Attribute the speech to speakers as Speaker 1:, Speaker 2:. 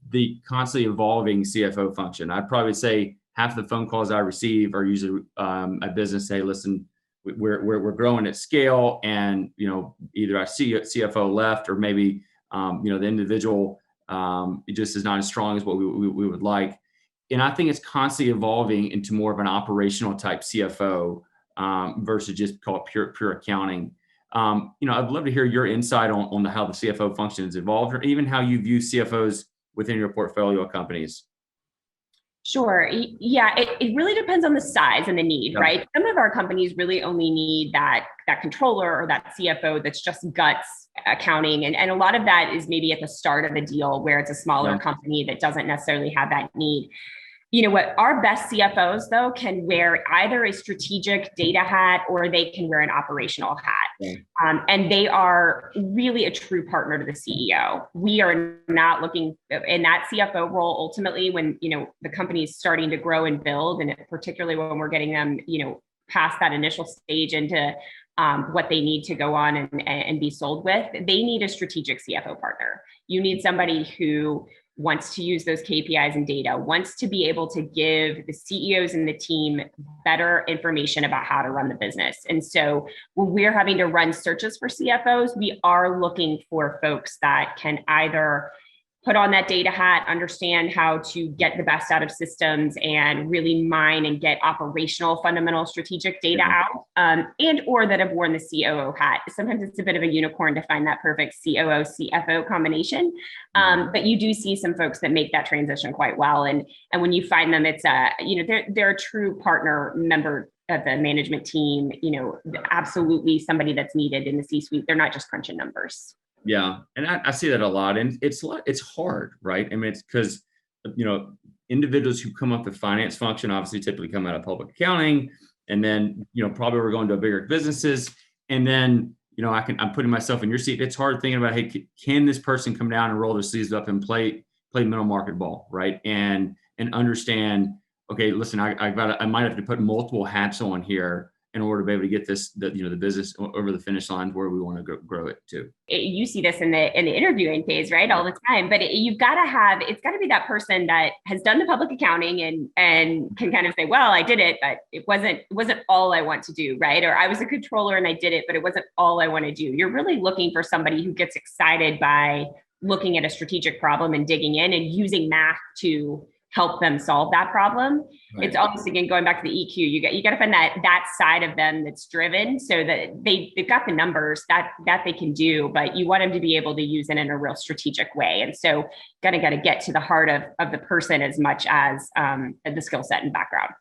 Speaker 1: the constantly evolving CFO function. I'd probably say half the phone calls I receive are usually a business say, listen, we're growing at scale, and either our CFO left, or maybe the individual it just is not as strong as what we would like. And I think it's constantly evolving into more of an operational type CFO versus just call it pure accounting. I'd love to hear your insight on how the CFO function has evolved, or even how you view CFOs within your portfolio companies.
Speaker 2: Sure. Yeah, it really depends on the size and the need, right? Some of our companies really only need that controller or that CFO that's just guts accounting. And a lot of that is maybe at the start of a deal where it's a smaller company that doesn't necessarily have that need. You know what? Our best CFOs, though, can wear either a strategic data hat or they can wear an operational hat. And they are really a true partner to the CEO. We are not looking in that CFO role ultimately when, the company is starting to grow and build, and particularly when we're getting them, past that initial stage into what they need to go on and be sold with. They need a strategic CFO partner. You need somebody who wants to use those KPIs and data, wants to be able to give the CEOs and the team better information about how to run the business. And so when we're having to run searches for CFOs, we are looking for folks that can either put on that data hat, understand how to get the best out of systems and really mine and get operational, fundamental, strategic data out, and or that have worn the COO hat. Sometimes it's a bit of a unicorn to find that perfect COO, CFO combination. But you do see some folks that make that transition quite well. And when you find them, it's they're a true partner member of the management team, absolutely somebody that's needed in the C-suite. They're not just crunching numbers.
Speaker 1: Yeah. And I see that a lot, and it's hard, right? I mean, it's because, individuals who come up with finance function obviously typically come out of public accounting, and then, probably we're going to bigger businesses. And then, I'm putting myself in your seat. It's hard thinking about, hey, can this person come down and roll their sleeves up and play middle market ball, right? And understand, okay, listen, I might have to put multiple hats on here in order to be able to get the business over the finish line where we want to grow it to.
Speaker 2: You see this in the interviewing phase, right? All the time, but it's got to be that person that has done the public accounting and can kind of say, well, I did it, but it wasn't all I want to do, right? Or I was a controller and I did it, but it wasn't all I want to do. You're really looking for somebody who gets excited by looking at a strategic problem and digging in and using math to help them solve that problem. Right. It's almost, again, going back to the EQ, you got to find that side of them that's driven, so that they've got the numbers that they can do, but you want them to be able to use it in a real strategic way. And so got to get to the heart of the person as much as the skill set and background.